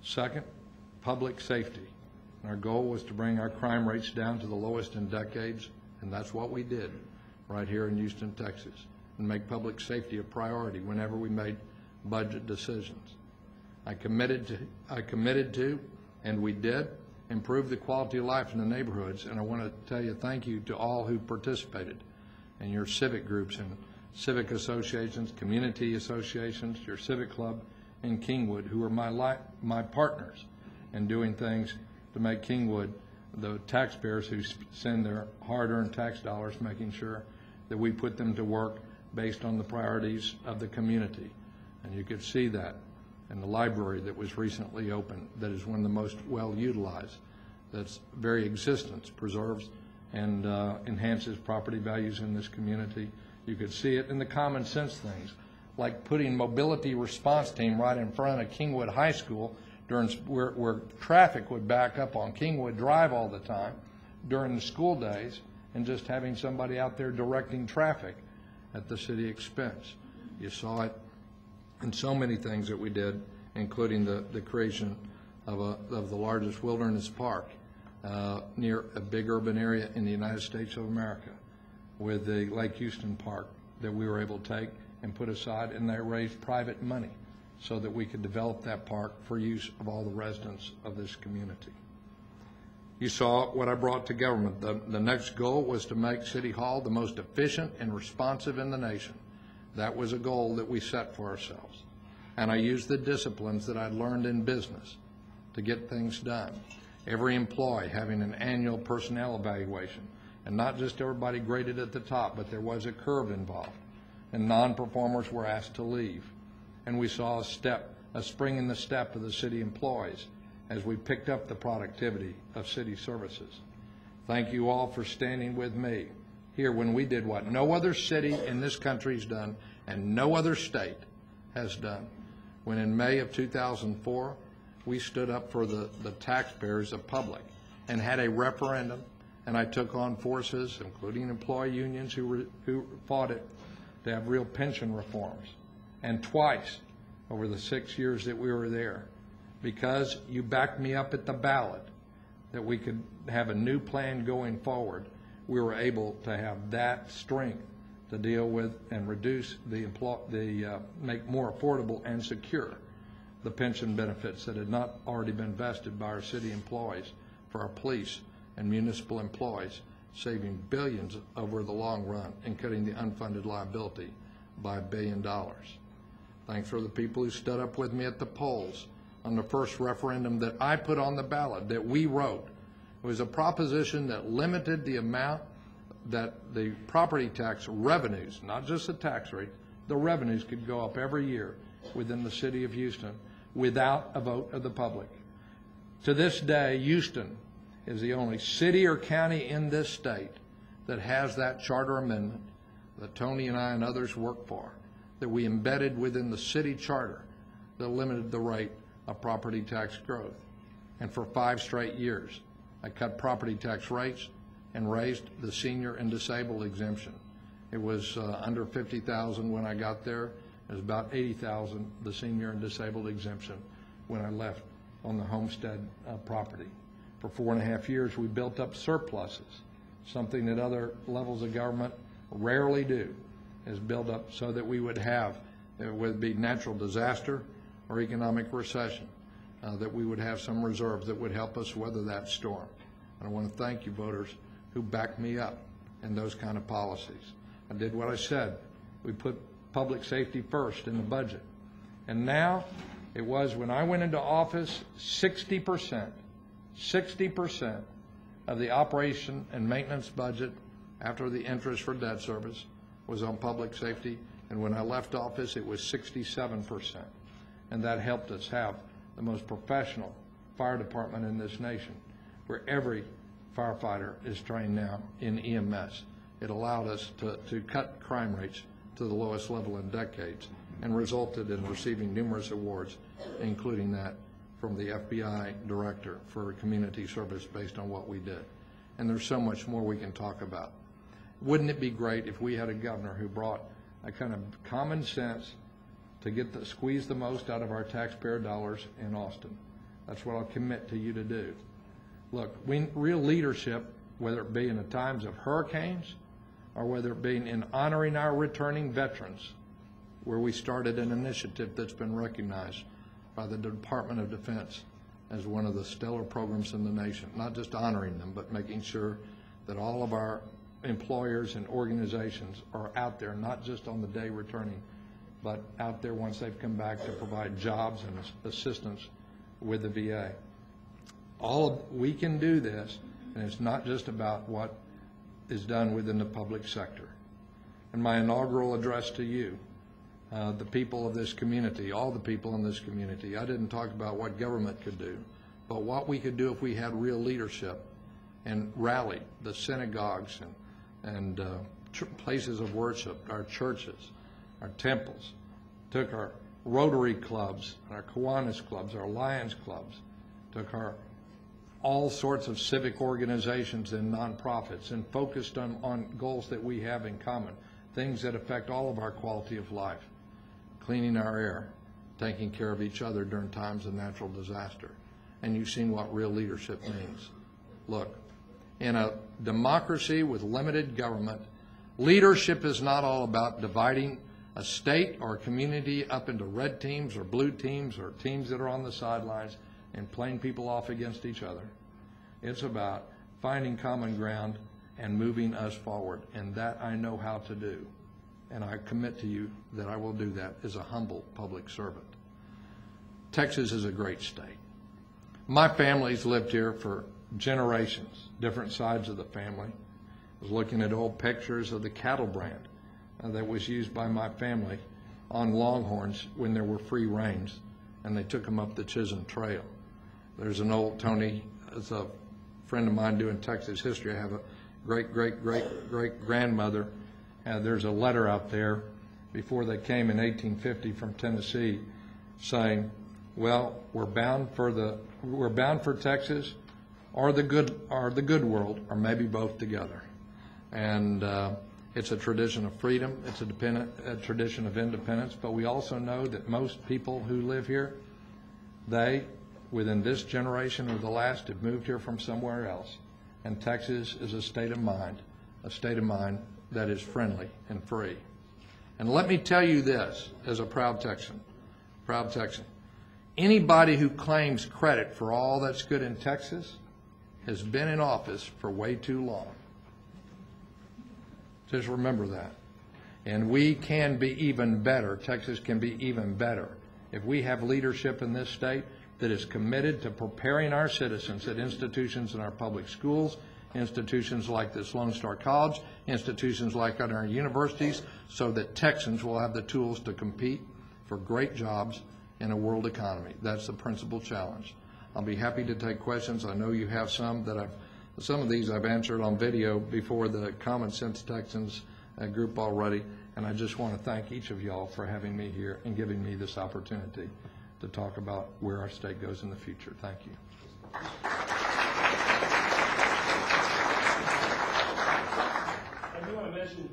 Second, public safety. Our goal was to bring our crime rates down to the lowest in decades, and that's what we did right here in Houston, Texas, and make public safety a priority whenever we made budget decisions. I committed to, and we did, improve the quality of life in the neighborhoods, and I want to tell you thank you to all who participated in your civic groups and civic associations, community associations, your civic club in Kingwood, who are my partners in doing things to make Kingwood, the taxpayers who send their hard-earned tax dollars, making sure that we put them to work based on the priorities of the community. And you could see that in the library that was recently opened, that is one of the most well-utilized, that's very existence preserves and enhances property values in this community. You could see it in the common sense things, like putting mobility response team right in front of Kingwood High School where traffic would back up on Kingwood Drive all the time during the school days, and just having somebody out there directing traffic at the city expense. You saw it in so many things that we did, including the creation of the largest wilderness park near a big urban area in the United States of America, with the Lake Houston Park that we were able to take and put aside, and they raised private money so that we could develop that park for use of all the residents of this community. You saw what I brought to government. The next goal was to make City Hall the most efficient and responsive in the nation. That was a goal that we set for ourselves. And I used the disciplines that I'd learned in business to get things done. Every employee having an annual personnel evaluation, and not just everybody graded at the top, but there was a curve involved, and non-performers were asked to leave. And we saw a spring in the step of the city employees as we picked up the productivity of city services. Thank you all for standing with me here when we did what no other city in this country's done and no other state has done. When in May of 2004, we stood up for the taxpayers of public and had a referendum, and I took on forces, including employee unions who fought it, to have real pension reforms. And twice over the 6 years that we were there, because you backed me up at the ballot that we could have a new plan going forward, we were able to have that strength to deal with and reduce make more affordable and secure the pension benefits that had not already been vested by our city employees for our police and municipal employees, saving billions over the long run and cutting the unfunded liability by $1 billion. Thanks for the people who stood up with me at the polls on the first referendum that I put on the ballot, that we wrote. It was a proposition that limited the amount that the property tax revenues, not just the tax rate, the revenues could go up every year within the city of Houston without a vote of the public. To this day, Houston is the only city or county in this state that has that charter amendment that Tony and I and others worked for, that we embedded within the city charter that limited the rate of property tax growth. And for 5 straight years, I cut property tax rates and raised the senior and disabled exemption. It was under $50,000 when I got there. It was about $80,000, the senior and disabled exemption, when I left on the homestead property. For 4.5 years, we built up surpluses, something that other levels of government rarely do, is build up so that we would have, whether it be natural disaster or economic recession, that we would have some reserves that would help us weather that storm. And I want to thank you voters who backed me up in those kind of policies. I did what I said. We put public safety first in the budget. And now, it was when I went into office, 60% of the operation and maintenance budget after the interest for debt service was on public safety. And when I left office, it was 67%. And that helped us have the most professional fire department in this nation, where every firefighter is trained now in EMS. It allowed us to cut crime rates to the lowest level in decades and resulted in receiving numerous awards, including that from the FBI director for community service based on what we did. And there's so much more we can talk about. Wouldn't it be great if we had a governor who brought a kind of common sense to squeeze the most out of our taxpayer dollars in Austin? That's what I'll commit to you to do. Look, real leadership, whether it be in the times of hurricanes or whether it be in honoring our returning veterans, where we started an initiative that's been recognized by the Department of Defense as one of the stellar programs in the nation, not just honoring them, but making sure that all of our employers and organizations are out there, not just on the day returning, but out there once they've come back to provide jobs and assistance with the VA. We can do this, and it's not just about what is done within the public sector. In my inaugural address to you, the people of this community, all the people in this community, I didn't talk about what government could do, but what we could do if we had real leadership and rallied the synagogues and places of worship, our churches, our temples, took our Rotary clubs, our Kiwanis clubs, our Lions clubs, took our all sorts of civic organizations and nonprofits and focused on goals that we have in common, things that affect all of our quality of life, cleaning our air, taking care of each other during times of natural disaster. And you've seen what real leadership means. Look, in a democracy with limited government, leadership is not all about dividing a state or a community up into red teams or blue teams or teams that are on the sidelines and playing people off against each other. It's about finding common ground and moving us forward, and that I know how to do. And I commit to you that I will do that as a humble public servant. Texas is a great state. My family's lived here for generations, different sides of the family. I was looking at old pictures of the cattle brand that was used by my family on Longhorns when there were free range, and they took them up the Chisholm Trail. There's an old Tony, as a friend of mine doing Texas history. I have a great-great-great-great-grandmother. There's a letter out there before they came in 1850 from Tennessee saying, well, we're bound for Texas or the good world, or maybe both together. And it's a tradition of freedom. It's a tradition of independence. But we also know that most people who live here, they, within this generation or the last, have moved here from somewhere else. And Texas is a state of mind that is friendly and free. And let me tell you this, as a proud Texan, anybody who claims credit for all that's good in Texas has been in office for way too long. Just remember that. And we can be even better. Texas can be even better if we have leadership in this state that is committed to preparing our citizens at institutions in our public schools, institutions like this Lone Star College, institutions like at our universities, so that Texans will have the tools to compete for great jobs in a world economy. That's the principal challenge. I'll be happy to take questions. I know you have some that some of these I've answered on video before the Common Sense Texans group already, and I just want to thank each of y'all for having me here and giving me this opportunity to talk about where our state goes in the future. Thank you. I do want to mention